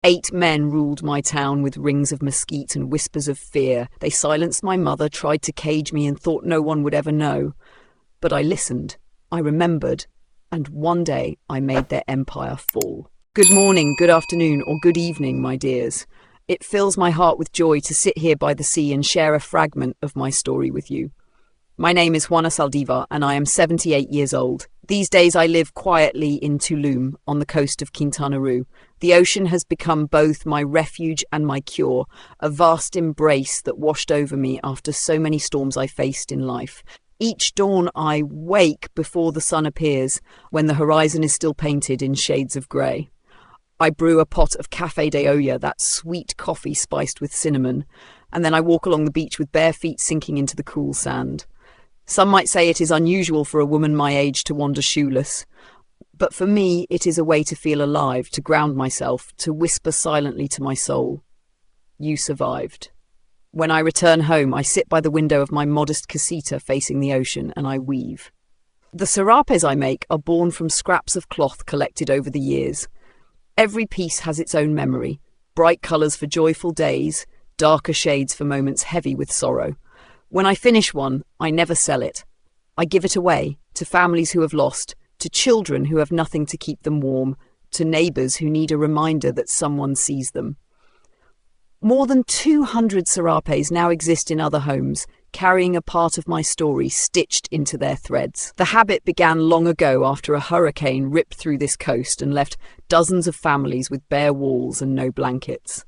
8 men ruled my town with rings of mesquite and whispers of fear. They silenced my mother, tried to cage me, and thought no one would ever know. But I listened, I remembered, and one day I made their empire fall. Good morning, good afternoon, or good evening, my dears. It fills my heart with joy to sit here by the sea and share a fragment of my story with you. My name is Juana Saldivar, and I am 78 years old. These days I live quietly in Tulum, on the coast of Quintana Roo. The ocean has become both my refuge and my cure, a vast embrace that washed over me after so many storms I faced in life. Each dawn I wake before the sun appears, when the horizon is still painted in shades of grey. I brew a pot of café de olla, that sweet coffee spiced with cinnamon, and then I walk along the beach with bare feet sinking into the cool sand. Some might say it is unusual for a woman my age to wander shoeless, but for me it is a way to feel alive, to ground myself, to whisper silently to my soul. You survived. When I return home, I sit by the window of my modest casita facing the ocean and I weave. The serapes I make are born from scraps of cloth collected over the years. Every piece has its own memory, bright colours for joyful days, darker shades for moments heavy with sorrow. When I finish one, I never sell it. I give it away to families who have lost, to children who have nothing to keep them warm, to neighbours who need a reminder that someone sees them. More than 200 serapes now exist in other homes, carrying a part of my story stitched into their threads. The habit began long ago after a hurricane ripped through this coast and left dozens of families with bare walls and no blankets.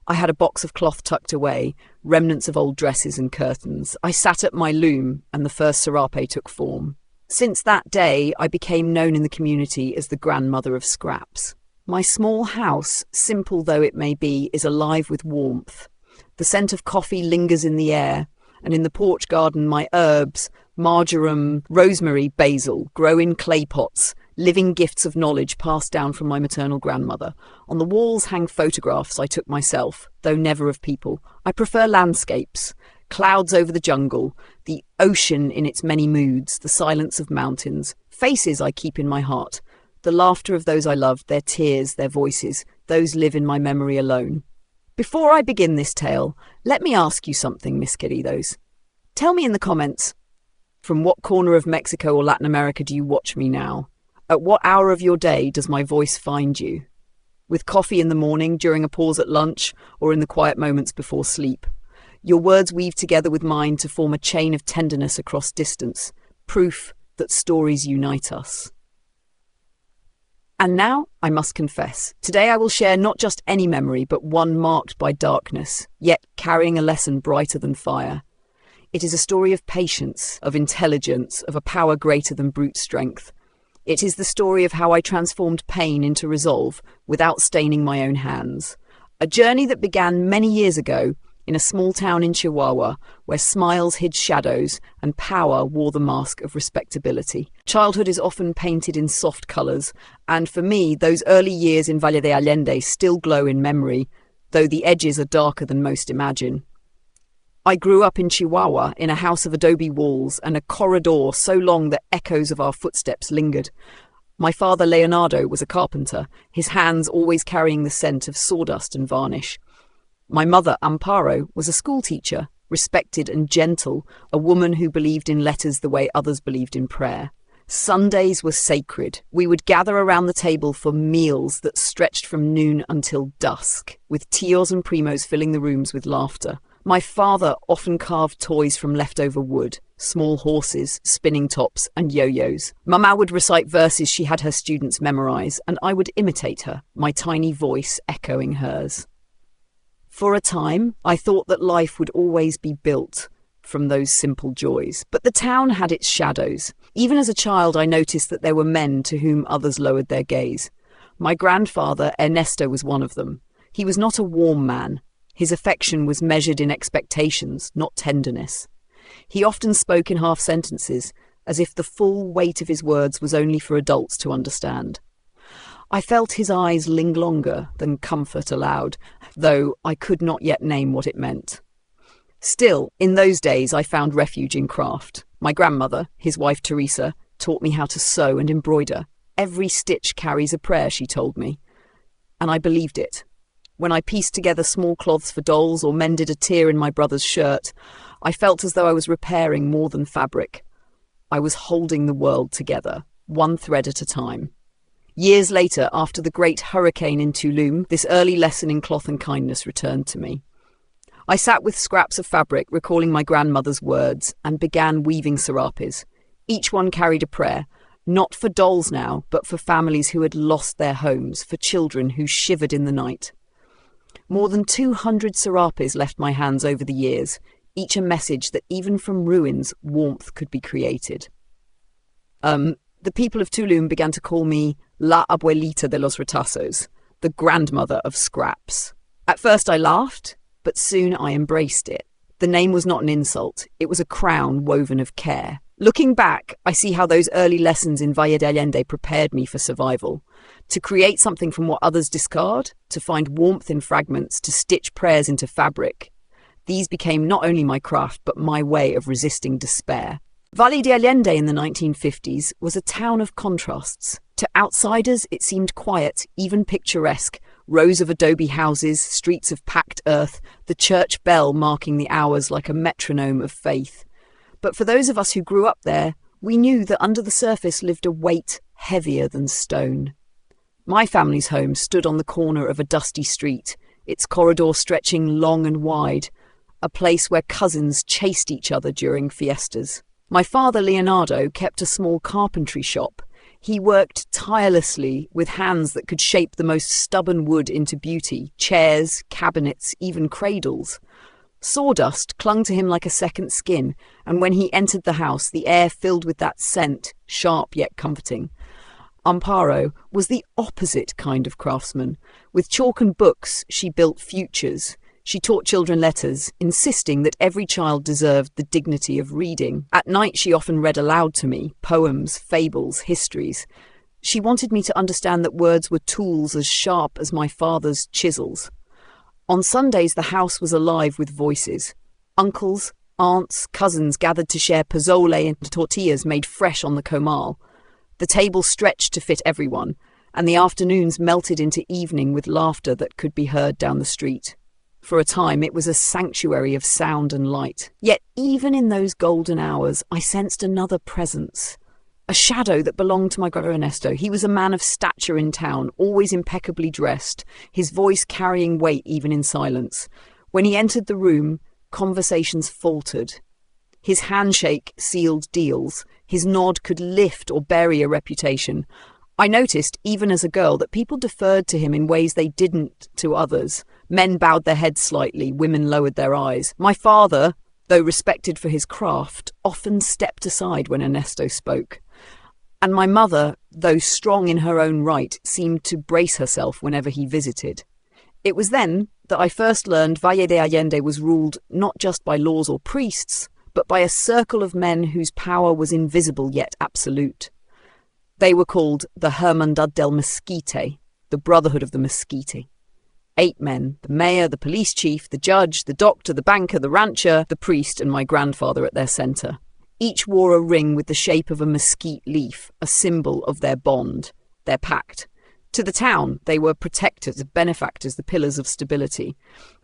I had a box of cloth tucked away, remnants of old dresses and curtains. I sat at my loom, and the first serape took form. Since that day, I became known in the community as the grandmother of scraps. My small house, simple though it may be, is alive with warmth. The scent of coffee lingers in the air, and in the porch garden my herbs, marjoram, rosemary, basil, grow in clay pots, living gifts of knowledge passed down from my maternal grandmother. On the walls hang photographs I took myself, though never of people. I prefer landscapes, clouds over the jungle, the ocean in its many moods, the silence of mountains, faces I keep in my heart, the laughter of those I loved, their tears, their voices, those live in my memory alone. Before I begin this tale, let me ask you something, mis queridos. Tell me in the comments, from what corner of Mexico or Latin America do you watch me now? At what hour of your day does my voice find you? With coffee in the morning, during a pause at lunch, or in the quiet moments before sleep? Your words weave together with mine to form a chain of tenderness across distance, proof that stories unite us. And now, I must confess, today I will share not just any memory, but one marked by darkness, yet carrying a lesson brighter than fire. It is a story of patience, of intelligence, of a power greater than brute strength. It is the story of how I transformed pain into resolve without staining my own hands. A journey that began many years ago in a small town in Chihuahua, where smiles hid shadows and power wore the mask of respectability. Childhood is often painted in soft colours, and for me, those early years in Valle de Allende still glow in memory, though the edges are darker than most imagine. I grew up in Chihuahua in a house of adobe walls and a corridor so long that echoes of our footsteps lingered. My father, Leonardo, was a carpenter, his hands always carrying the scent of sawdust and varnish. My mother, Amparo, was a schoolteacher, respected and gentle, a woman who believed in letters the way others believed in prayer. Sundays were sacred. We would gather around the table for meals that stretched from noon until dusk, with tios and primos filling the rooms with laughter. My father often carved toys from leftover wood, small horses, spinning tops, and yo-yos. Mama would recite verses she had her students memorize, and I would imitate her, my tiny voice echoing hers. For a time, I thought that life would always be built from those simple joys. But the town had its shadows. Even as a child, I noticed that there were men to whom others lowered their gaze. My grandfather, Ernesto, was one of them. He was not a warm man. His affection was measured in expectations, not tenderness. He often spoke in half sentences, as if the full weight of his words was only for adults to understand. I felt his eyes linger longer than comfort allowed, though I could not yet name what it meant. Still, in those days I found refuge in craft. My grandmother, his wife Teresa, taught me how to sew and embroider. Every stitch carries a prayer, she told me. And I believed it. When I pieced together small cloths for dolls or mended a tear in my brother's shirt, I felt as though I was repairing more than fabric. I was holding the world together, one thread at a time. Years later, after the great hurricane in Tulum, this early lesson in cloth and kindness returned to me. I sat with scraps of fabric, recalling my grandmother's words, and began weaving serapes. Each one carried a prayer, not for dolls now, but for families who had lost their homes, for children who shivered in the night. More than 200 serapes left my hands over the years, each a message that even from ruins, warmth could be created. The people of Tulum began to call me La Abuelita de los Retazos, the grandmother of scraps. At first I laughed, but soon I embraced it. The name was not an insult, it was a crown woven of care. Looking back, I see how those early lessons in Valle de Allende prepared me for survival. To create something from what others discard, to find warmth in fragments, to stitch prayers into fabric. These became not only my craft, but my way of resisting despair. Valle de Allende in the 1950s was a town of contrasts. To outsiders, it seemed quiet, even picturesque. Rows of adobe houses, streets of packed earth, the church bell marking the hours like a metronome of faith. But for those of us who grew up there, we knew that under the surface lived a weight heavier than stone. My family's home stood on the corner of a dusty street, its corridor stretching long and wide, a place where cousins chased each other during fiestas. My father, Leonardo, kept a small carpentry shop. He worked tirelessly with hands that could shape the most stubborn wood into beauty, chairs, cabinets, even cradles. Sawdust clung to him like a second skin, and when he entered the house, the air filled with that scent, sharp yet comforting. Amparo was the opposite kind of craftsman. With chalk and books, she built futures. She taught children letters, insisting that every child deserved the dignity of reading. At night, she often read aloud to me, poems, fables, histories. She wanted me to understand that words were tools as sharp as my father's chisels. On Sundays, the house was alive with voices. Uncles, aunts, cousins gathered to share pozole and tortillas made fresh on the comal. The table stretched to fit everyone, and the afternoons melted into evening with laughter that could be heard down the street. For a time, it was a sanctuary of sound and light. Yet even in those golden hours, I sensed another presence. A shadow that belonged to my brother Ernesto. He was a man of stature in town, always impeccably dressed, his voice carrying weight even in silence. When he entered the room, conversations faltered. His handshake sealed deals. His nod could lift or bury a reputation. I noticed, even as a girl, that people deferred to him in ways they didn't to others. Men bowed their heads slightly, women lowered their eyes. My father, though respected for his craft, often stepped aside when Ernesto spoke. And my mother, though strong in her own right, seemed to brace herself whenever he visited. It was then that I first learned Valle de Allende was ruled not just by laws or priests, but by a circle of men whose power was invisible yet absolute. They were called the Hermandad del Mezquite, the Brotherhood of the Mezquite. 8 men, the mayor, the police chief, the judge, the doctor, the banker, the rancher, the priest, and my grandfather at their centre. Each wore a ring with the shape of a mesquite leaf, a symbol of their bond, their pact. To the town, they were protectors, benefactors, the pillars of stability.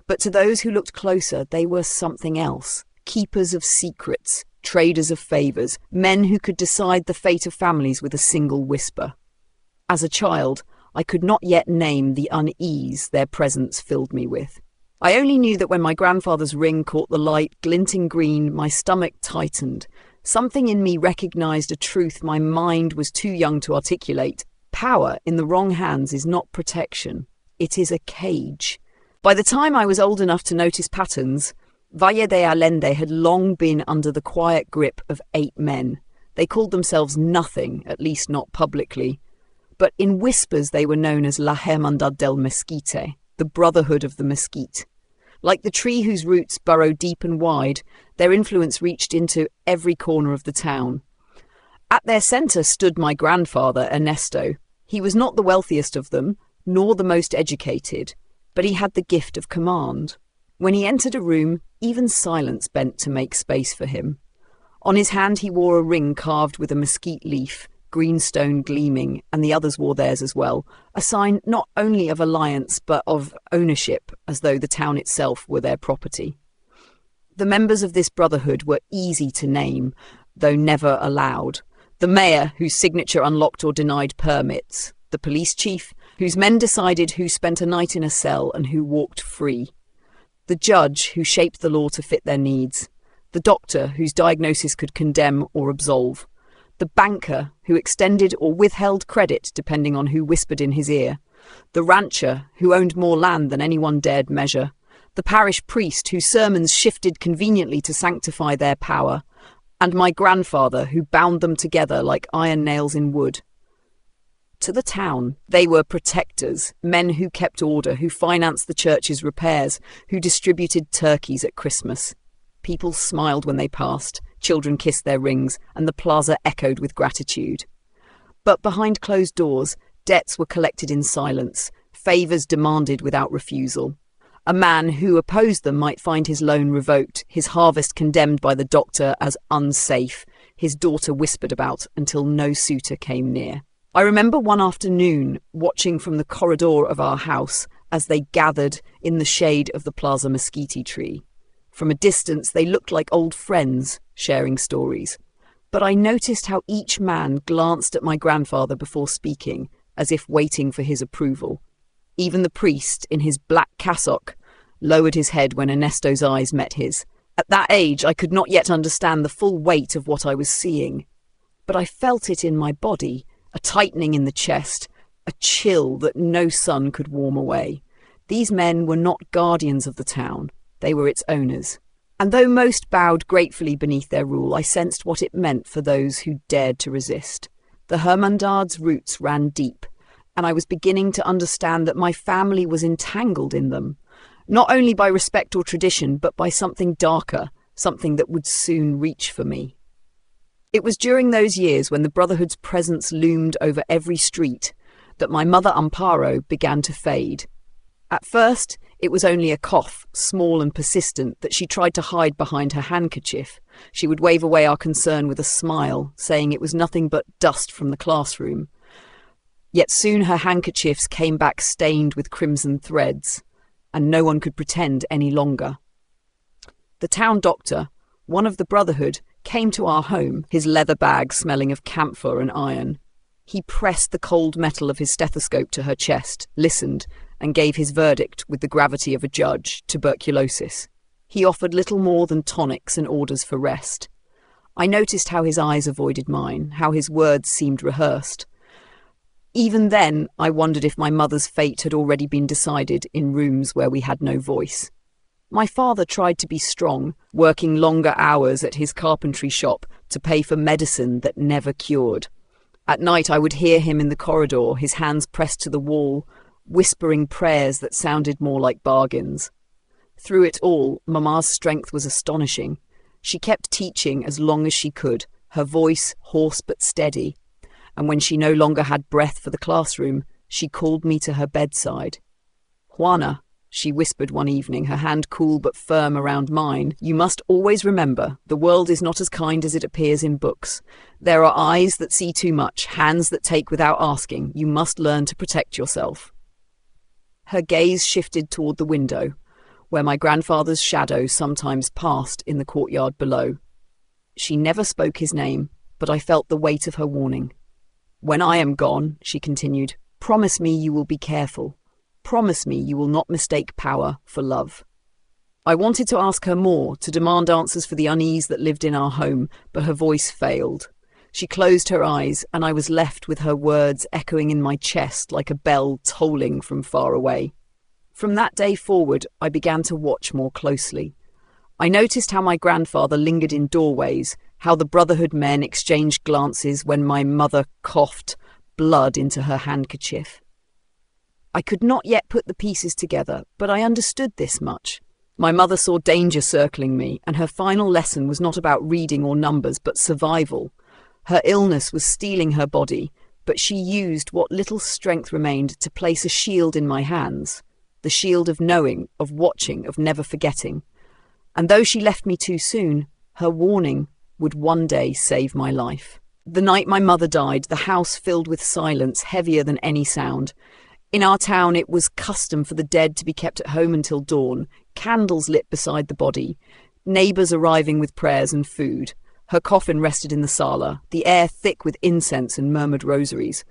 But to those who looked closer, they were something else. Keepers of secrets, traders of favours, men who could decide the fate of families with a single whisper. As a child, I could not yet name the unease their presence filled me with. I only knew that when my grandfather's ring caught the light, glinting green, my stomach tightened. Something in me recognised a truth my mind was too young to articulate. Power in the wrong hands is not protection. It is a cage. By the time I was old enough to notice patterns, Valle de Allende had long been under the quiet grip of 8 men. They called themselves nothing, at least not publicly. But in whispers they were known as La Hermandad del Mezquite, the Brotherhood of the Mesquite. Like the tree whose roots burrow deep and wide, their influence reached into every corner of the town. At their centre stood my grandfather, Ernesto. He was not the wealthiest of them, nor the most educated, but he had the gift of command. When he entered a room, even silence bent to make space for him. On his hand he wore a ring carved with a mesquite leaf, greenstone gleaming, and the others wore theirs as well, a sign not only of alliance but of ownership, as though the town itself were their property. The members of this brotherhood were easy to name, though never allowed. The mayor, whose signature unlocked or denied permits. The police chief, whose men decided who spent a night in a cell and who walked free. The judge, who shaped the law to fit their needs. The doctor, whose diagnosis could condemn or absolve. The banker, who extended or withheld credit depending on who whispered in his ear. The rancher, who owned more land than anyone dared measure. The parish priest, whose sermons shifted conveniently to sanctify their power. And my grandfather, who bound them together like iron nails in wood. To the town, they were protectors, men who kept order, who financed the church's repairs, who distributed turkeys at Christmas. People smiled when they passed, children kissed their rings, and the plaza echoed with gratitude. But behind closed doors, debts were collected in silence, favours demanded without refusal. A man who opposed them might find his loan revoked, his harvest condemned by the doctor as unsafe, his daughter whispered about until no suitor came near. I remember one afternoon watching from the corridor of our house as they gathered in the shade of the Plaza Mesquite tree. From a distance, they looked like old friends, sharing stories. But I noticed how each man glanced at my grandfather before speaking, as if waiting for his approval. Even the priest, in his black cassock, lowered his head when Ernesto's eyes met his. At that age, I could not yet understand the full weight of what I was seeing. But I felt it in my body, a tightening in the chest, a chill that no sun could warm away. These men were not guardians of the town. They were its owners. And though most bowed gratefully beneath their rule, I sensed what it meant for those who dared to resist. The Hermandad's roots ran deep, and I was beginning to understand that my family was entangled in them, not only by respect or tradition, but by something darker, something that would soon reach for me. It was during those years when the Brotherhood's presence loomed over every street that my mother Amparo began to fade. At first, it was only a cough, small and persistent, that she tried to hide behind her handkerchief. She would wave away our concern with a smile, saying it was nothing but dust from the classroom. Yet soon her handkerchiefs came back stained with crimson threads, and no one could pretend any longer. The town doctor, one of the Brotherhood, came to our home, his leather bag smelling of camphor and iron. He pressed the cold metal of his stethoscope to her chest, listened, and gave his verdict with the gravity of a judge: tuberculosis. He offered little more than tonics and orders for rest. I noticed how his eyes avoided mine, how his words seemed rehearsed. Even then, I wondered if my mother's fate had already been decided in rooms where we had no voice. My father tried to be strong, working longer hours at his carpentry shop to pay for medicine that never cured. At night I would hear him in the corridor, his hands pressed to the wall, whispering prayers that sounded more like bargains. Through it all, Mamma's strength was astonishing. She kept teaching as long as she could, her voice hoarse but steady. And when she no longer had breath for the classroom, she called me to her bedside. "Juana," she whispered one evening, her hand cool but firm around mine, "you must always remember, the world is not as kind as it appears in books. There are eyes that see too much, hands that take without asking. You must learn to protect yourself." Her gaze shifted toward the window, where my grandfather's shadow sometimes passed in the courtyard below. She never spoke his name, but I felt the weight of her warning. "When I am gone," she continued, "promise me you will be careful. Promise me you will not mistake power for love." I wanted to ask her more, to demand answers for the unease that lived in our home, but her voice failed. She closed her eyes, and I was left with her words echoing in my chest like a bell tolling from far away. From that day forward, I began to watch more closely. I noticed how my grandfather lingered in doorways, how the Brotherhood men exchanged glances when my mother coughed blood into her handkerchief. I could not yet put the pieces together, but I understood this much. My mother saw danger circling me, and her final lesson was not about reading or numbers, but survival. Her illness was stealing her body, but she used what little strength remained to place a shield in my hands, the shield of knowing, of watching, of never forgetting. And though she left me too soon, her warning would one day save my life. The night my mother died, the house filled with silence heavier than any sound. In our town, it was custom for the dead to be kept at home until dawn, candles lit beside the body, neighbours arriving with prayers and food. Her coffin rested in the sala, the air thick with incense and murmured rosaries.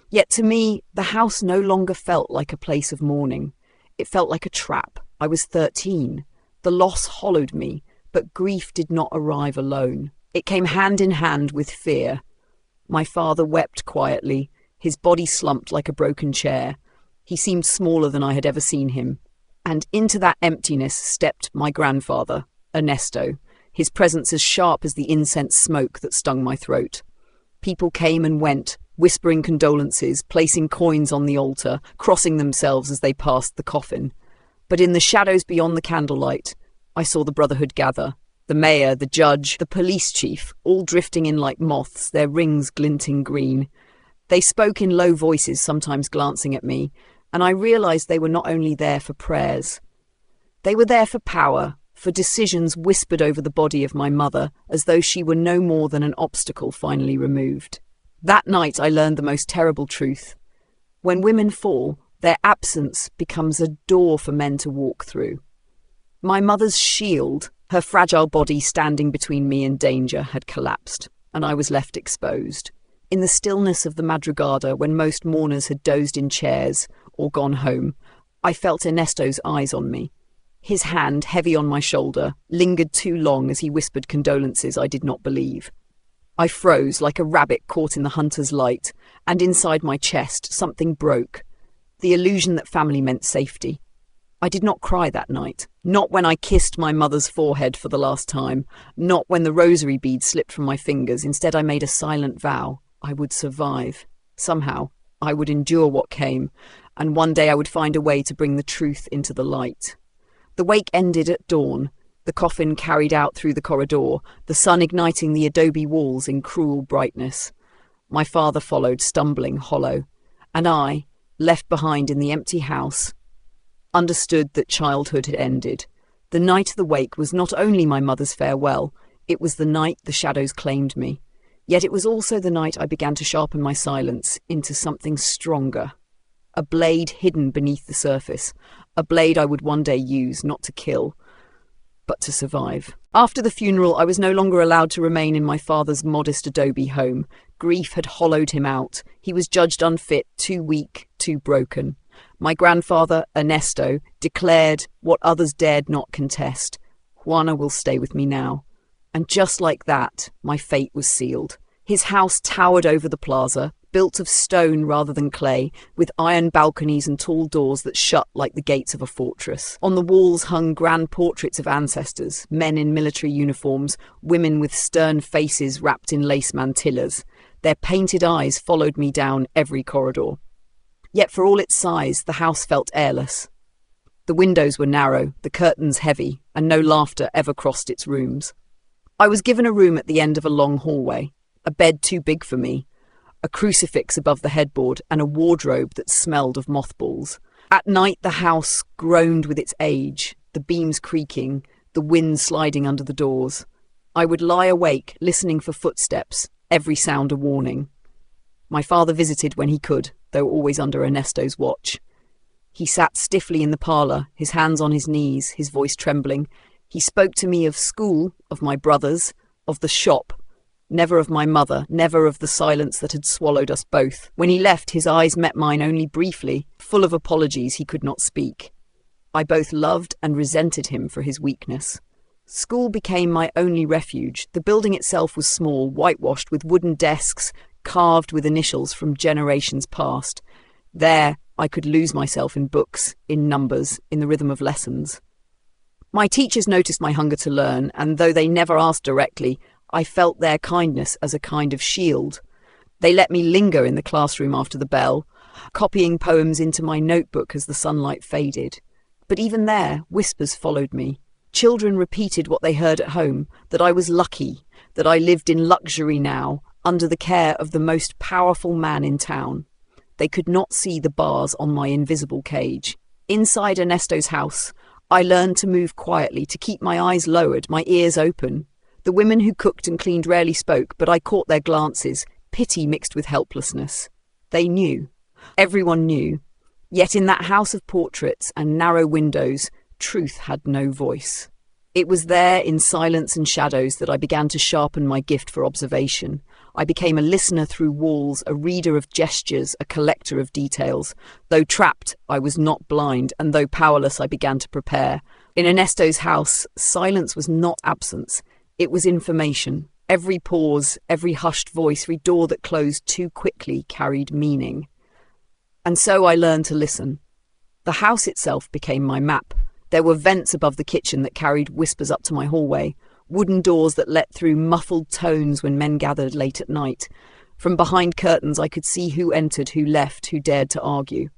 Yet to me, the house no longer felt like a place of mourning. It felt like a trap. I was 13. The loss hollowed me, but grief did not arrive alone. It came hand in hand with fear. My father wept quietly, his body slumped like a broken chair. He seemed smaller than I had ever seen him. And into that emptiness stepped my grandfather, Ernesto, his presence as sharp as the incense smoke that stung my throat. People came and went, whispering condolences, placing coins on the altar, crossing themselves as they passed the coffin. But in the shadows beyond the candlelight, I saw the brotherhood gather. The mayor, the judge, the police chief, all drifting in like moths, their rings glinting green. They spoke in low voices, sometimes glancing at me, and I realized they were not only there for prayers. They were there for power, for decisions whispered over the body of my mother, as though she were no more than an obstacle finally removed. That night I learned the most terrible truth. When women fall, their absence becomes a door for men to walk through. My mother's shield, her fragile body standing between me and danger, had collapsed, and I was left exposed. In the stillness of the madrugada, when most mourners had dozed in chairs or gone home, I felt Ernesto's eyes on me. His hand, heavy on my shoulder, lingered too long as he whispered condolences I did not believe. I froze like a rabbit caught in the hunter's light, and inside my chest something broke. The illusion that family meant safety. I did not cry that night, not when I kissed my mother's forehead for the last time, not when the rosary beads slipped from my fingers. Instead, I made a silent vow. I would survive. Somehow, I would endure what came, and one day I would find a way to bring the truth into the light. The wake ended at dawn, the coffin carried out through the corridor, the sun igniting the adobe walls in cruel brightness. My father followed, stumbling, hollow, and I, left behind in the empty house, understood that childhood had ended. The night of the wake was not only my mother's farewell, it was the night the shadows claimed me. Yet it was also the night I began to sharpen my silence into something stronger. A blade hidden beneath the surface, a blade I would one day use, not to kill, but to survive. After the funeral, I was no longer allowed to remain in my father's modest adobe home. Grief had hollowed him out. He was judged unfit, too weak, too broken. My grandfather, Ernesto, declared what others dared not contest. Juana will stay with me now. And just like that, my fate was sealed. His house towered over the plaza, built of stone rather than clay, with iron balconies and tall doors that shut like the gates of a fortress. On the walls hung grand portraits of ancestors, men in military uniforms, women with stern faces wrapped in lace mantillas. Their painted eyes followed me down every corridor. Yet for all its size, the house felt airless. The windows were narrow, the curtains heavy, and no laughter ever crossed its rooms. I was given a room at the end of a long hallway, a bed too big for me, a crucifix above the headboard, and a wardrobe that smelled of mothballs. At night the house groaned with its age, the beams creaking, the wind sliding under the doors. I would lie awake, listening for footsteps, every sound a warning. My father visited when he could, though always under Ernesto's watch. He sat stiffly in the parlour, his hands on his knees, his voice trembling. He spoke to me of school, of my brothers, of the shop, never of my mother, never of the silence that had swallowed us both. When he left, his eyes met mine only briefly, full of apologies he could not speak. I both loved and resented him for his weakness. School became my only refuge. The building itself was small, whitewashed with wooden desks, carved with initials from generations past. There, I could lose myself in books, in numbers, in the rhythm of lessons. My teachers noticed my hunger to learn, and though they never asked directly, I felt their kindness as a kind of shield. They let me linger in the classroom after the bell, copying poems into my notebook as the sunlight faded. But even there, whispers followed me. Children repeated what they heard at home, that I was lucky, that I lived in luxury now, under the care of the most powerful man in town. They could not see the bars on my invisible cage. Inside Ernesto's house, I learned to move quietly, to keep my eyes lowered, my ears open. The women who cooked and cleaned rarely spoke, but I caught their glances, pity mixed with helplessness. They knew. Everyone knew. Yet in that house of portraits and narrow windows, truth had no voice. It was there in silence and shadows that I began to sharpen my gift for observation. I became a listener through walls, a reader of gestures, a collector of details. Though trapped, I was not blind, and though powerless, I began to prepare. In Ernesto's house, silence was not absence. It was information. Every pause, every hushed voice, every door that closed too quickly carried meaning. And so I learned to listen. The house itself became my map. There were vents above the kitchen that carried whispers up to my hallway, wooden doors that let through muffled tones when men gathered late at night. From behind curtains I could see who entered, who left, who dared to argue.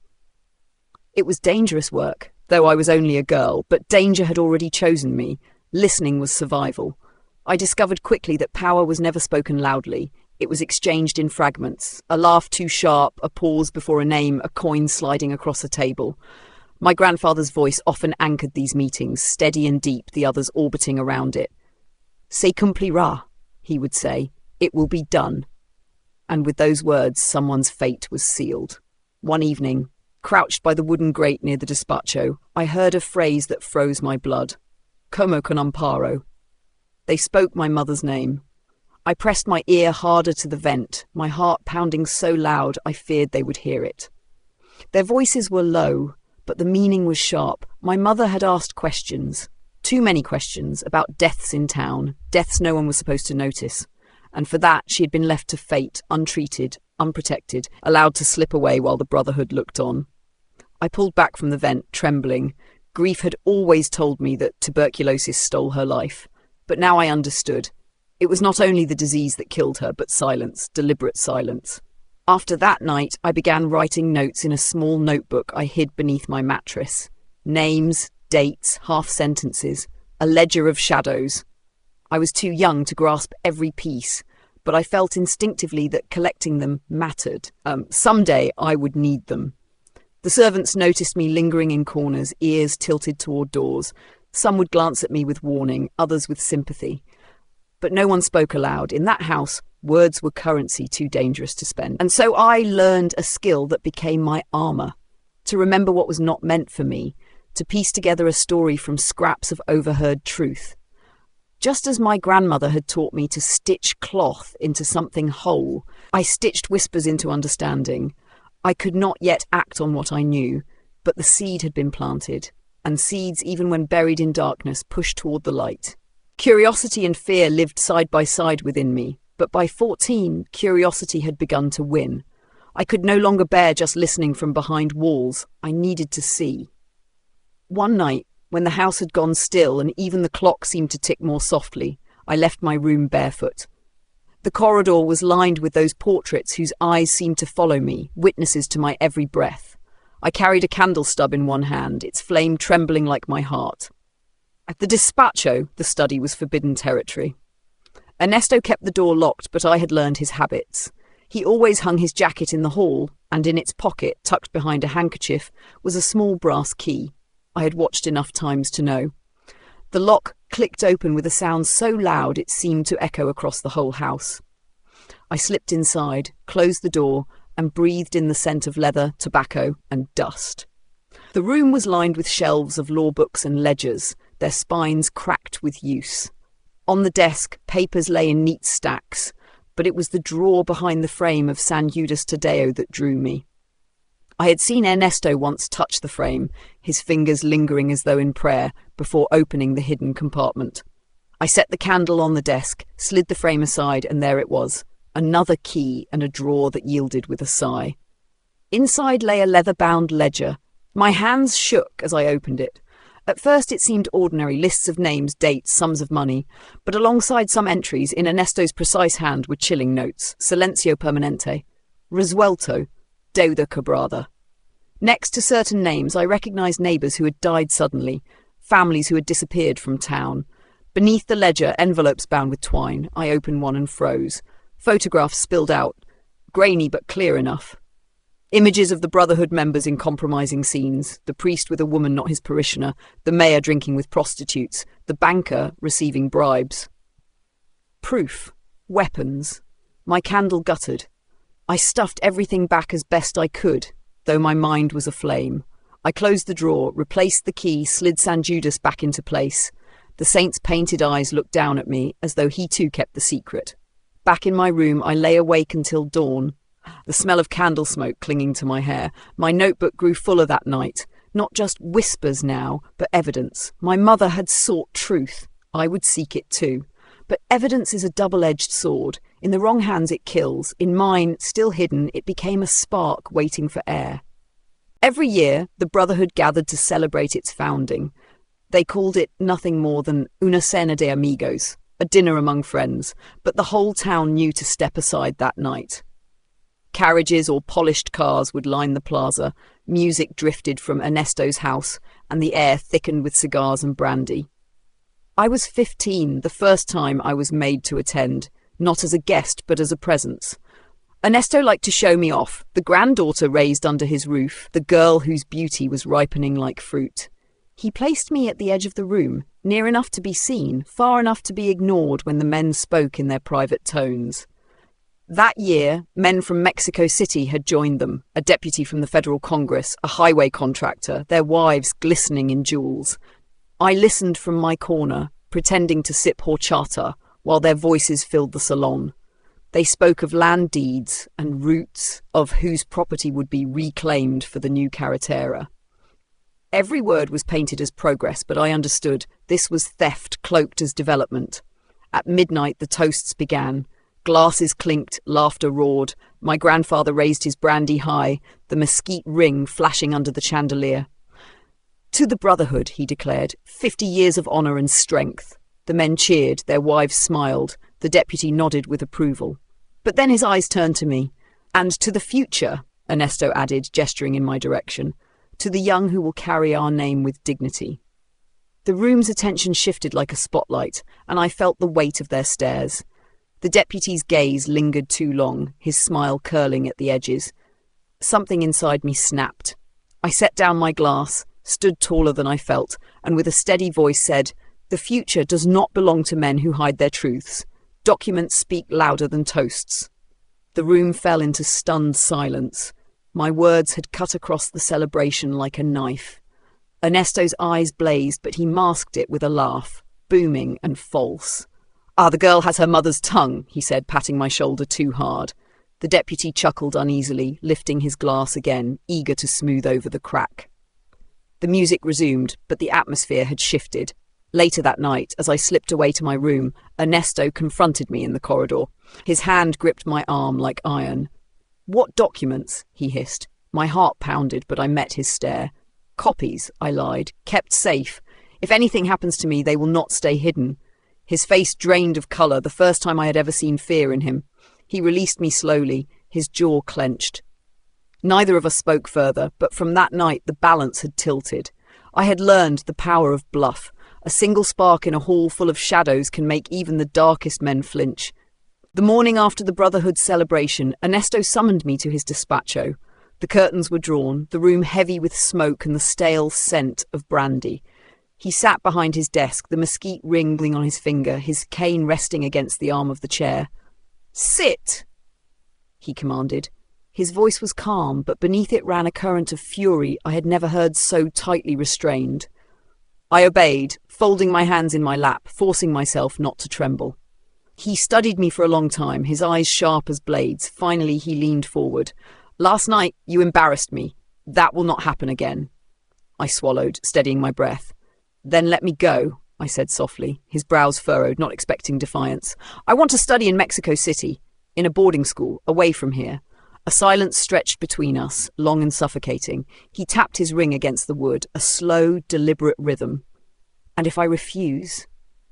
It was dangerous work, though I was only a girl, but danger had already chosen me. Listening was survival. I discovered quickly that power was never spoken loudly. It was exchanged in fragments, a laugh too sharp, a pause before a name, a coin sliding across a table. My grandfather's voice often anchored these meetings, steady and deep, the others orbiting around it. "Se cumplirá," he would say. "It will be done." And with those words, someone's fate was sealed. One evening, crouched by the wooden grate near the despacho, I heard a phrase that froze my blood. "Como con amparo." They spoke my mother's name. I pressed my ear harder to the vent, my heart pounding so loud I feared they would hear it. Their voices were low, but the meaning was sharp. My mother had asked questions, too many questions, about deaths in town, deaths no one was supposed to notice. And for that she had been left to fate, untreated, unprotected, allowed to slip away while the Brotherhood looked on. I pulled back from the vent, trembling. Grief had always told me that tuberculosis stole her life. But now I understood. It was not only the disease that killed her, but silence, deliberate silence. After that night, I began writing notes in a small notebook I hid beneath my mattress. Names, dates, half-sentences, a ledger of shadows. I was too young to grasp every piece, but I felt instinctively that collecting them mattered. Someday I would need them. The servants noticed me lingering in corners, ears tilted toward doors. Some would glance at me with warning, others with sympathy. But no one spoke aloud. In that house, words were currency too dangerous to spend. And so I learned a skill that became my armour. To remember what was not meant for me. To piece together a story from scraps of overheard truth. Just as my grandmother had taught me to stitch cloth into something whole, I stitched whispers into understanding. I could not yet act on what I knew, but the seed had been planted. And seeds, even when buried in darkness, pushed toward the light. Curiosity and fear lived side by side within me, but by 14, curiosity had begun to win. I could no longer bear just listening from behind walls. I needed to see. One night, when the house had gone still and even the clock seemed to tick more softly, I left my room barefoot. The corridor was lined with those portraits whose eyes seemed to follow me, witnesses to my every breath. I carried a candle stub in one hand, its flame trembling like my heart. At the despacho, the study was forbidden territory. Ernesto kept the door locked, but I had learned his habits. He always hung his jacket in the hall, and in its pocket, tucked behind a handkerchief, was a small brass key. I had watched enough times to know. The lock clicked open with a sound so loud it seemed to echo across the whole house. I slipped inside, closed the door, and breathed in the scent of leather, tobacco, and dust. The room was lined with shelves of law books and ledgers, their spines cracked with use. On the desk, papers lay in neat stacks, but it was the drawer behind the frame of San Judas Tadeo that drew me. I had seen Ernesto once touch the frame, his fingers lingering as though in prayer, before opening the hidden compartment. I set the candle on the desk, slid the frame aside, and there it was, another key and a drawer that yielded with a sigh. Inside lay a leather-bound ledger. My hands shook as I opened it. At first it seemed ordinary, lists of names, dates, sums of money, but alongside some entries in Ernesto's precise hand were chilling notes. Silencio permanente. Resuelto. Deuda cobrada. Next to certain names, I recognised neighbours who had died suddenly, families who had disappeared from town. Beneath the ledger, envelopes bound with twine. I opened one and froze. Photographs spilled out, grainy but clear enough. Images of the Brotherhood members in compromising scenes, the priest with a woman not his parishioner, the mayor drinking with prostitutes, the banker receiving bribes. Proof. Weapons. My candle guttered. I stuffed everything back as best I could, though my mind was aflame. I closed the drawer, replaced the key, slid San Judas back into place. The saint's painted eyes looked down at me, as though he too kept the secret. Back in my room, I lay awake until dawn, the smell of candle smoke clinging to my hair. My notebook grew fuller that night. Not just whispers now, but evidence. My mother had sought truth. I would seek it too. But evidence is a double-edged sword. In the wrong hands it kills. In mine, still hidden, it became a spark waiting for air. Every year, the Brotherhood gathered to celebrate its founding. They called it nothing more than una cena de amigos, a dinner among friends, but the whole town knew to step aside that night. Carriages or polished cars would line the plaza, music drifted from Ernesto's house, and the air thickened with cigars and brandy. I was 15, the first time I was made to attend, not as a guest but as a presence. Ernesto liked to show me off, the granddaughter raised under his roof, the girl whose beauty was ripening like fruit. He placed me at the edge of the room, near enough to be seen, far enough to be ignored when the men spoke in their private tones. That year, men from Mexico City had joined them, a deputy from the Federal Congress, a highway contractor, their wives glistening in jewels. I listened from my corner, pretending to sip horchata, while their voices filled the salon. They spoke of land deeds and routes, of whose property would be reclaimed for the new carretera. Every word was painted as progress, but I understood this was theft cloaked as development. At midnight the toasts began. Glasses clinked, laughter roared. My grandfather raised his brandy high, the mesquite ring flashing under the chandelier. To the Brotherhood, he declared, 50 years of honour and strength. The men cheered, their wives smiled. The deputy nodded with approval. But then his eyes turned to me. And to the future, Ernesto added, gesturing in my direction. To the young who will carry our name with dignity. The room's attention shifted like a spotlight, and I felt the weight of their stares. The deputy's gaze lingered too long, his smile curling at the edges. Something inside me snapped. I set down my glass, stood taller than I felt, and with a steady voice said, "The future does not belong to men who hide their truths. Documents speak louder than toasts." The room fell into stunned silence. My words had cut across the celebration like a knife. Ernesto's eyes blazed, but he masked it with a laugh, booming and false. "Ah, the girl has her mother's tongue," he said, patting my shoulder too hard. The deputy chuckled uneasily, lifting his glass again, eager to smooth over the crack. The music resumed, but the atmosphere had shifted. Later that night, as I slipped away to my room, Ernesto confronted me in the corridor. His hand gripped my arm like iron. "What documents?" he hissed. My heart pounded, but I met his stare. "Copies," I lied, "kept safe. If anything happens to me, they will not stay hidden." His face drained of colour, the first time I had ever seen fear in him. He released me slowly, his jaw clenched. Neither of us spoke further, but from that night the balance had tilted. I had learned the power of bluff. A single spark in a hall full of shadows can make even the darkest men flinch. The morning after the Brotherhood's celebration, Ernesto summoned me to his despacho. The curtains were drawn, the room heavy with smoke and the stale scent of brandy. He sat behind his desk, the mesquite ring ringing on his finger, his cane resting against the arm of the chair. "Sit," he commanded. His voice was calm, but beneath it ran a current of fury I had never heard so tightly restrained. I obeyed, folding my hands in my lap, forcing myself not to tremble. He studied me for a long time, his eyes sharp as blades. Finally he leaned forward. "Last night you embarrassed me. That will not happen again." I swallowed, steadying my breath. "Then let me go," I said softly, his brows furrowed, not expecting defiance. "I want to study in Mexico City, in a boarding school, away from here." A silence stretched between us, long and suffocating. He tapped his ring against the wood, a slow, deliberate rhythm. "And if I refuse?"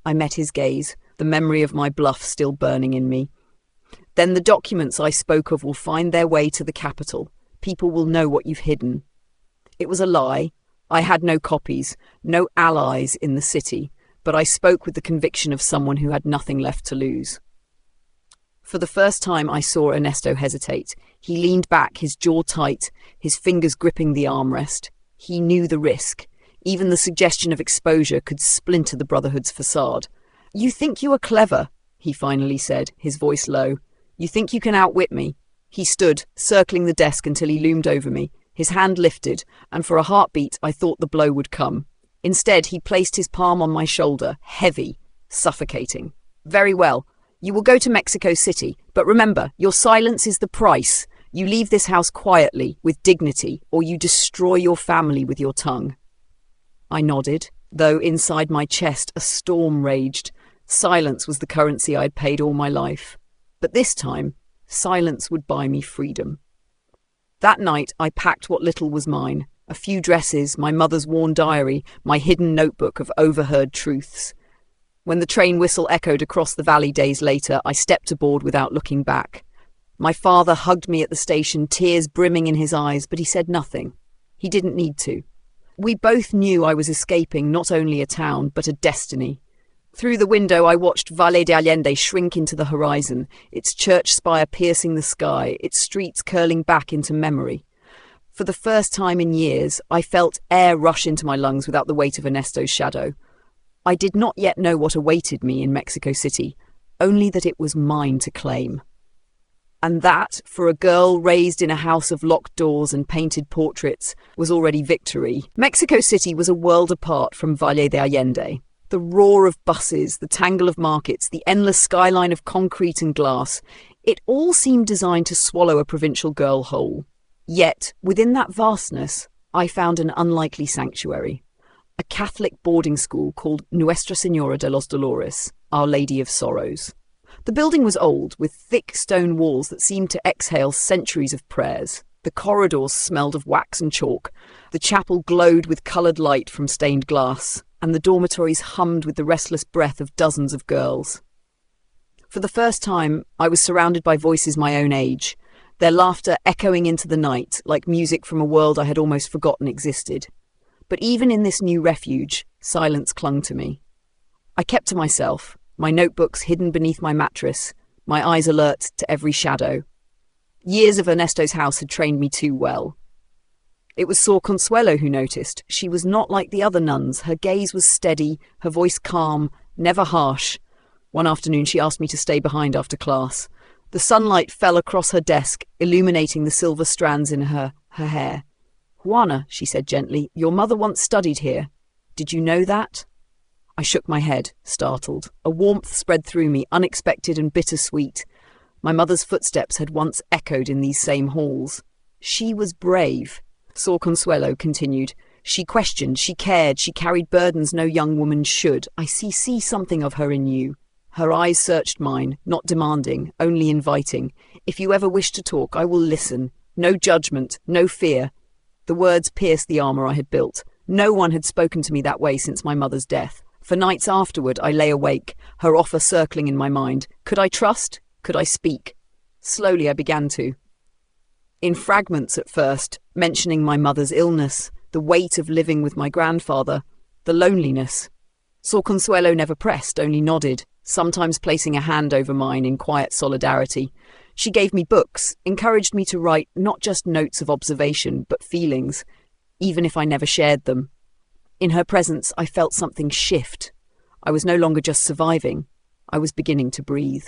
I met his gaze, the memory of my bluff still burning in me. "Then the documents I spoke of will find their way to the capital. People will know what you've hidden." It was a lie. I had no copies, no allies in the city, but I spoke with the conviction of someone who had nothing left to lose. For the first time I saw Ernesto hesitate. He leaned back, his jaw tight, his fingers gripping the armrest. He knew the risk. Even the suggestion of exposure could splinter the Brotherhood's facade. "You think you are clever," he finally said, his voice low. You think you can outwit me? He stood, circling the desk until he loomed over me. His hand lifted, and for a heartbeat I thought the blow would come. Instead, he placed his palm on my shoulder, heavy, suffocating. Very well. You will go to Mexico City, but remember, your silence is the price. You leave this house quietly, with dignity, or you destroy your family with your tongue. I nodded, though inside my chest a storm raged. Silence was the currency I had paid all my life. But this time, silence would buy me freedom. That night, I packed what little was mine. A few dresses, my mother's worn diary, my hidden notebook of overheard truths. When the train whistle echoed across the valley days later, I stepped aboard without looking back. My father hugged me at the station, tears brimming in his eyes, but he said nothing. He didn't need to. We both knew I was escaping not only a town, but a destiny. Through the window, I watched Valle de Allende shrink into the horizon, its church spire piercing the sky, its streets curling back into memory. For the first time in years, I felt air rush into my lungs without the weight of Ernesto's shadow. I did not yet know what awaited me in Mexico City, only that it was mine to claim. And that, for a girl raised in a house of locked doors and painted portraits, was already victory. Mexico City was a world apart from Valle de Allende. The roar of buses, the tangle of markets, the endless skyline of concrete and glass, it all seemed designed to swallow a provincial girl whole. Yet, within that vastness, I found an unlikely sanctuary. A Catholic boarding school called Nuestra Señora de los Dolores, Our Lady of Sorrows. The building was old, with thick stone walls that seemed to exhale centuries of prayers. The corridors smelled of wax and chalk. The chapel glowed with coloured light from stained glass, and the dormitories hummed with the restless breath of dozens of girls. For the first time, I was surrounded by voices my own age, their laughter echoing into the night like music from a world I had almost forgotten existed. But even in this new refuge, silence clung to me. I kept to myself, my notebooks hidden beneath my mattress, my eyes alert to every shadow. Years of Ernesto's house had trained me too well. It was Sor Consuelo who noticed. She was not like the other nuns. Her gaze was steady, her voice calm, never harsh. One afternoon she asked me to stay behind after class. The sunlight fell across her desk, illuminating the silver strands in her hair. "Juana," she said gently, "your mother once studied here. Did you know that?" I shook my head, startled. A warmth spread through me, unexpected and bittersweet. My mother's footsteps had once echoed in these same halls. She was brave. Sor Consuelo continued. She questioned, she cared, she carried burdens no young woman should. I see something of her in you. Her eyes searched mine, not demanding, only inviting. If you ever wish to talk, I will listen. No judgment, no fear. The words pierced the armour I had built. No one had spoken to me that way since my mother's death. For nights afterward, I lay awake, her offer circling in my mind. Could I trust? Could I speak? Slowly I began to. In fragments at first, mentioning my mother's illness, the weight of living with my grandfather, the loneliness. Sor Consuelo never pressed, only nodded, sometimes placing a hand over mine in quiet solidarity. She gave me books, encouraged me to write not just notes of observation, but feelings, even if I never shared them. In her presence, I felt something shift. I was no longer just surviving. I was beginning to breathe.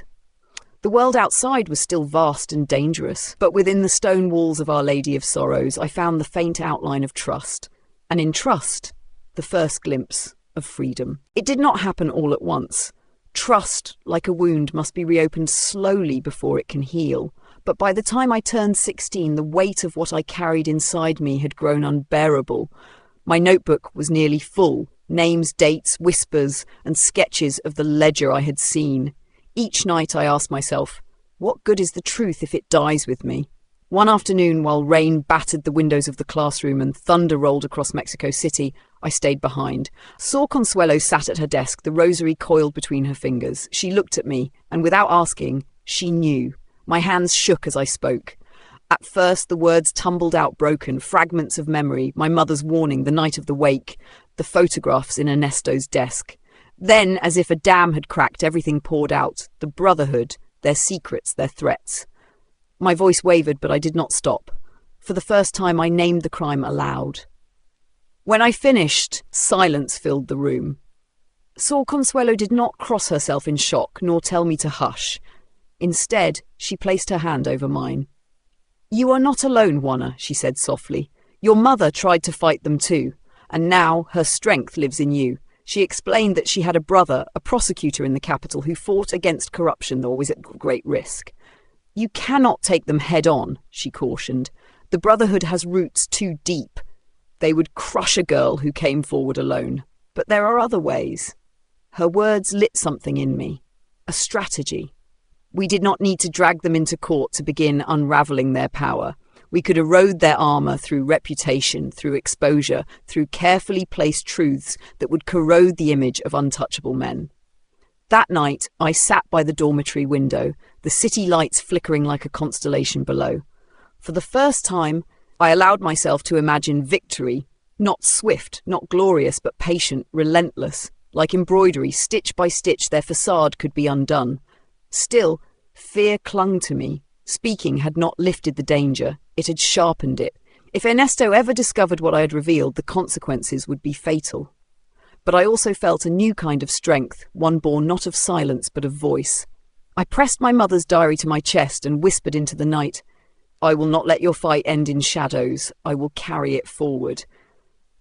The world outside was still vast and dangerous, but within the stone walls of Our Lady of Sorrows, I found the faint outline of trust. And in trust, the first glimpse of freedom. It did not happen all at once. Trust, like a wound, must be reopened slowly before it can heal. But by the time I turned 16, the weight of what I carried inside me had grown unbearable. My notebook was nearly full, names, dates, whispers, and sketches of the ledger I had seen. Each night I asked myself, what good is the truth if it dies with me? One afternoon, while rain battered the windows of the classroom and thunder rolled across Mexico City, I stayed behind. Sor Consuelo sat at her desk, the rosary coiled between her fingers. She looked at me, and without asking, she knew. My hands shook as I spoke. At first, the words tumbled out broken, fragments of memory, my mother's warning, the night of the wake, the photographs in Ernesto's desk. Then, as if a dam had cracked, everything poured out. The brotherhood, their secrets, their threats. My voice wavered, but I did not stop. For the first time, I named the crime aloud. When I finished, silence filled the room. Sor Consuelo did not cross herself in shock nor tell me to hush. Instead, she placed her hand over mine. "You are not alone, Juana," she said softly. "Your mother tried to fight them too, and now her strength lives in you." She explained that she had a brother, a prosecutor in the capital, who fought against corruption, though always at great risk. "You cannot take them head on," she cautioned. "The Brotherhood has roots too deep. They would crush a girl who came forward alone. But there are other ways." Her words lit something in me. A strategy. We did not need to drag them into court to begin unravelling their power. We could erode their armour through reputation, through exposure, through carefully placed truths that would corrode the image of untouchable men. That night, I sat by the dormitory window, the city lights flickering like a constellation below. For the first time, I allowed myself to imagine victory, not swift, not glorious, but patient, relentless. Like embroidery, stitch by stitch, their facade could be undone. Still, fear clung to me. Speaking had not lifted the danger, it had sharpened it. If Ernesto ever discovered what I had revealed, the consequences would be fatal. But I also felt a new kind of strength, one born not of silence but of voice. I pressed my mother's diary to my chest and whispered into the night, "I will not let your fight end in shadows. I will carry it forward."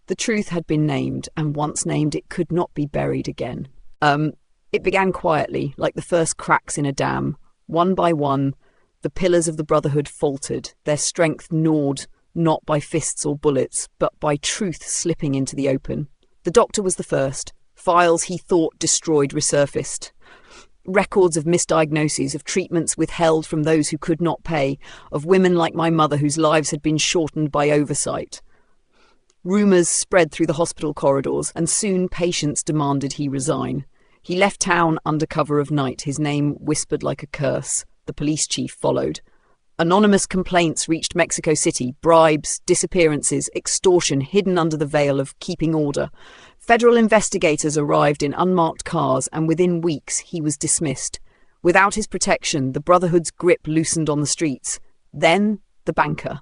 The truth had been named, and once named it could not be buried again. It began quietly, like the first cracks in a dam. One by one, the pillars of the Brotherhood faltered, their strength gnawed, not by fists or bullets, but by truth slipping into the open. The doctor was the first. Files he thought destroyed resurfaced. Records of misdiagnoses, of treatments withheld from those who could not pay, of women like my mother whose lives had been shortened by oversight. Rumours spread through the hospital corridors, and soon patients demanded he resign. He left town under cover of night, his name whispered like a curse. The police chief followed. Anonymous complaints reached Mexico City, bribes, disappearances, extortion hidden under the veil of keeping order. Federal investigators arrived in unmarked cars, and within weeks he was dismissed. Without his protection, the Brotherhood's grip loosened on the streets. Then, the banker.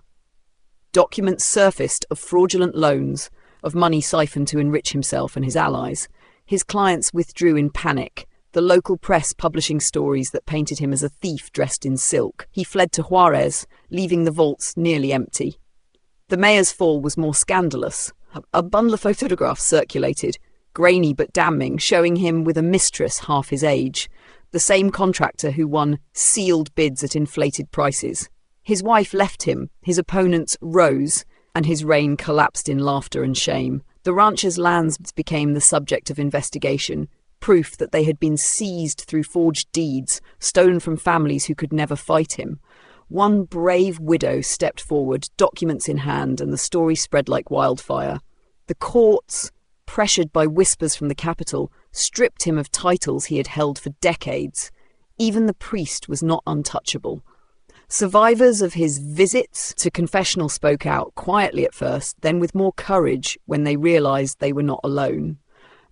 Documents surfaced of fraudulent loans, of money siphoned to enrich himself and his allies. His clients withdrew in panic, the local press publishing stories that painted him as a thief dressed in silk. He fled to Juarez, leaving the vaults nearly empty. The mayor's fall was more scandalous. A bundle of photographs circulated, grainy but damning, showing him with a mistress half his age, the same contractor who won sealed bids at inflated prices. His wife left him, his opponents rose, and his reign collapsed in laughter and shame. The rancher's lands became the subject of investigation, proof that they had been seized through forged deeds, stolen from families who could never fight him. One brave widow stepped forward, documents in hand, and the story spread like wildfire. The courts, pressured by whispers from the capital, stripped him of titles he had held for decades. Even the priest was not untouchable. Survivors of his visits to confessional spoke out, quietly at first, then with more courage when they realised they were not alone.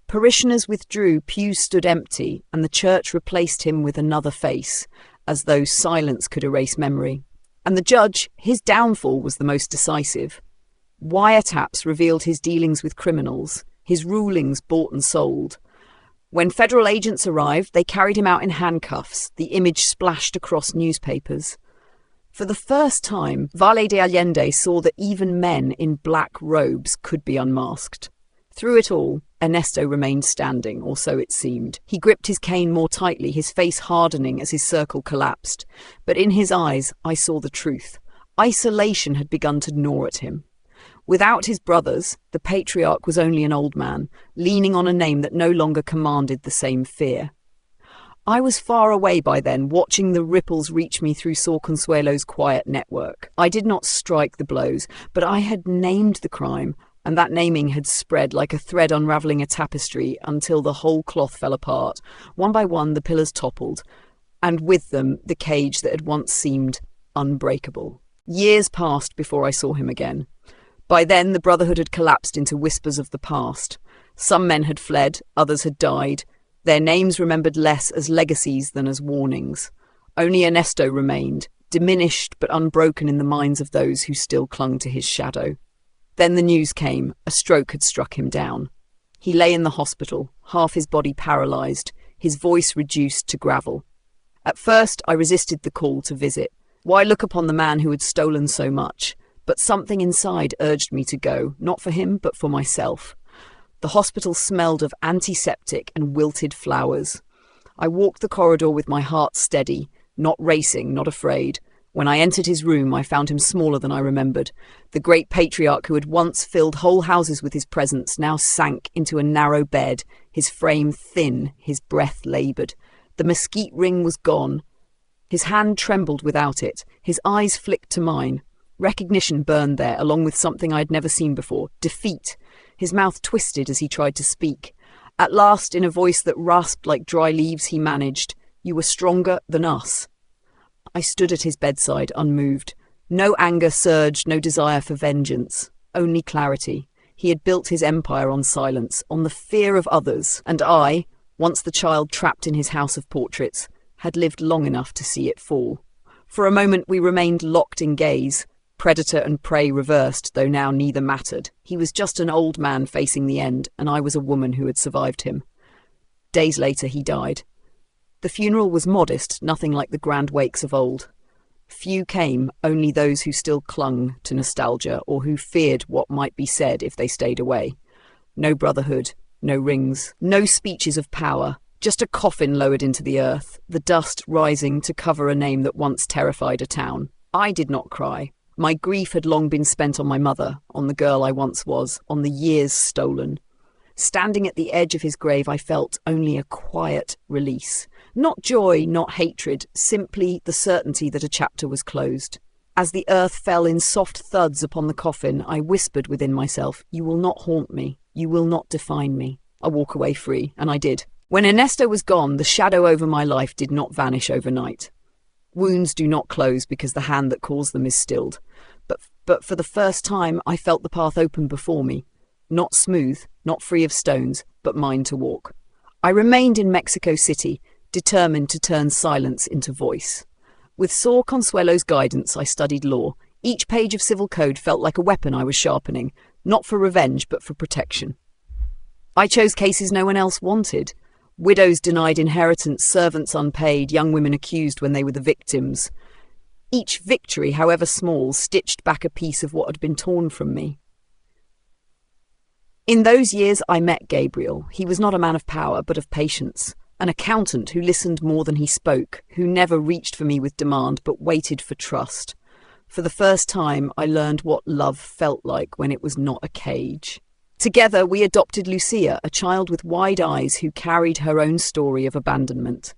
Parishioners withdrew, pews stood empty, and the church replaced him with another face, as though silence could erase memory. And the judge, his downfall was the most decisive. Wiretaps revealed his dealings with criminals, his rulings bought and sold. When federal agents arrived, they carried him out in handcuffs, the image splashed across newspapers. For the first time, Valle de Allende saw that even men in black robes could be unmasked. Through it all, Ernesto remained standing, or so it seemed. He gripped his cane more tightly, his face hardening as his circle collapsed. But in his eyes, I saw the truth. Isolation had begun to gnaw at him. Without his brothers, the patriarch was only an old man, leaning on a name that no longer commanded the same fear. I was far away by then, watching the ripples reach me through Sor Consuelo's quiet network. I did not strike the blows, but I had named the crime, and that naming had spread like a thread unravelling a tapestry until the whole cloth fell apart. One by one, the pillars toppled, and with them, the cage that had once seemed unbreakable. Years passed before I saw him again. By then, the Brotherhood had collapsed into whispers of the past. Some men had fled, others had died, their names remembered less as legacies than as warnings. Only Ernesto remained, diminished but unbroken in the minds of those who still clung to his shadow. Then the news came. A stroke had struck him down. He lay in the hospital, half his body paralysed, his voice reduced to gravel. At first, I resisted the call to visit. Why look upon the man who had stolen so much? But something inside urged me to go, not for him, but for myself. The hospital smelled of antiseptic and wilted flowers. I walked the corridor with my heart steady, not racing, not afraid. When I entered his room, I found him smaller than I remembered. The great patriarch who had once filled whole houses with his presence now sank into a narrow bed, his frame thin, his breath laboured. The mesquite ring was gone. His hand trembled without it. His eyes flicked to mine. Recognition burned there, along with something I had never seen before. Defeat. His mouth twisted as he tried to speak. At last, in a voice that rasped like dry leaves, he managed, "You were stronger than us." I stood at his bedside, unmoved. No anger surged, no desire for vengeance. Only clarity. He had built his empire on silence, on the fear of others, and I, once the child trapped in his house of portraits, had lived long enough to see it fall. For a moment we remained locked in gaze, predator and prey reversed, though now neither mattered. He was just an old man facing the end, and I was a woman who had survived him. Days later he died. The funeral was modest, nothing like the grand wakes of old. Few came, only those who still clung to nostalgia or who feared what might be said if they stayed away. No brotherhood, no rings, no speeches of power, just a coffin lowered into the earth, the dust rising to cover a name that once terrified a town. I did not cry. My grief had long been spent on my mother, on the girl I once was, on the years stolen. Standing at the edge of his grave, I felt only a quiet release. Not joy, not hatred, simply the certainty that a chapter was closed. As the earth fell in soft thuds upon the coffin, I whispered within myself, "You will not haunt me. You will not define me. I'll walk away free," and I did. When Ernesto was gone, the shadow over my life did not vanish overnight. Wounds do not close because the hand that caused them is stilled. But for the first time, I felt the path open before me. Not smooth, not free of stones, but mine to walk. I remained in Mexico City, determined to turn silence into voice. With Sor Consuelo's guidance, I studied law. Each page of civil code felt like a weapon I was sharpening, not for revenge, but for protection. I chose cases no one else wanted. Widows denied inheritance, servants unpaid, young women accused when they were the victims. Each victory, however small, stitched back a piece of what had been torn from me. In those years, I met Gabriel. He was not a man of power, but of patience. An accountant who listened more than he spoke, who never reached for me with demand, but waited for trust. For the first time, I learned what love felt like when it was not a cage. Together, we adopted Lucia, a child with wide eyes who carried her own story of abandonment.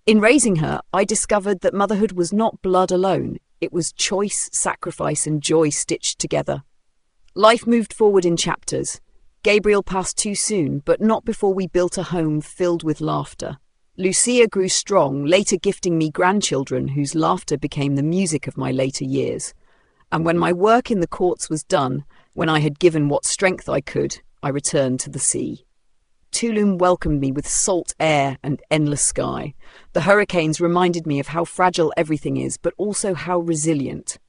In raising her, I discovered that motherhood was not blood alone. It was choice, sacrifice, and joy stitched together. Life moved forward in chapters. Gabriel passed too soon, but not before we built a home filled with laughter. Lucia grew strong, later gifting me grandchildren whose laughter became the music of my later years. And when my work in the courts was done, when I had given what strength I could, I returned to the sea. Tulum welcomed me with salt air and endless sky. The hurricanes reminded me of how fragile everything is, but also how resilient.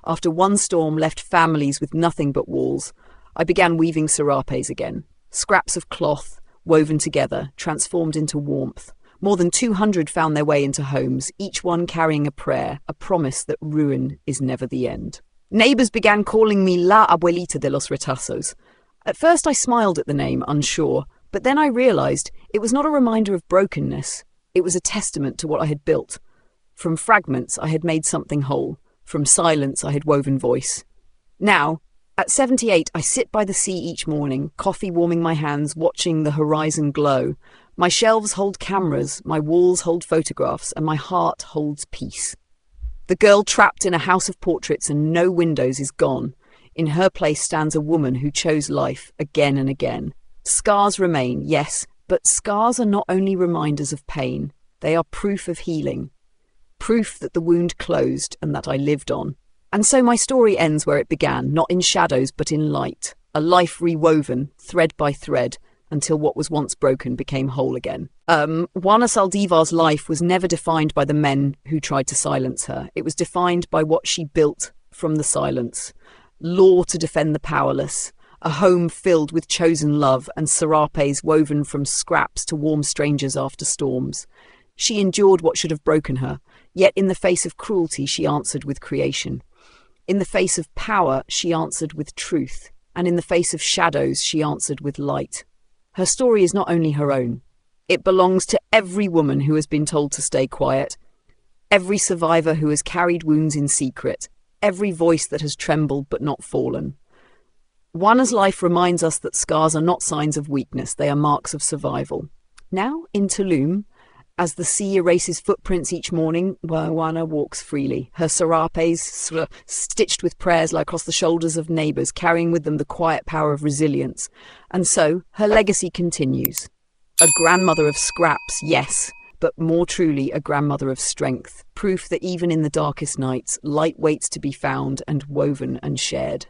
After one storm left families with nothing but walls, I began weaving serapes again. Scraps of cloth, woven together, transformed into warmth. More than 200 found their way into homes, each one carrying a prayer, a promise that ruin is never the end. Neighbours began calling me La Abuelita de los Retazos. At first I smiled at the name, unsure, but then I realised it was not a reminder of brokenness. It was a testament to what I had built. From fragments I had made something whole. From silence I had woven voice. Now, at 78, I sit by the sea each morning, coffee warming my hands, watching the horizon glow. My shelves hold cameras, my walls hold photographs, and my heart holds peace. The girl trapped in a house of portraits and no windows is gone. In her place stands a woman who chose life again and again. Scars remain, yes, but scars are not only reminders of pain. They are proof of healing. Proof that the wound closed and that I lived on. And so my story ends where it began, not in shadows but in light. A life rewoven, thread by thread, until what was once broken became whole again. Juana Saldívar's life was never defined by the men who tried to silence her. It was defined by what she built from the silence. Law to defend the powerless, a home filled with chosen love and serapes woven from scraps to warm strangers after storms. She endured what should have broken her, yet in the face of cruelty she answered with creation. In the face of power she answered with truth, and in the face of shadows she answered with light. Her story is not only her own. It belongs to every woman who has been told to stay quiet, every survivor who has carried wounds in secret, every voice that has trembled but not fallen. Juana's life reminds us that scars are not signs of weakness, they are marks of survival. Now, in Tulum, as the sea erases footprints each morning, Juana walks freely, her serapes stitched with prayers lie across the shoulders of neighbours, carrying with them the quiet power of resilience. And so, her legacy continues. A grandmother of scraps, yes, but more truly a grandmother of strength, proof that even in the darkest nights, light waits to be found and woven and shared.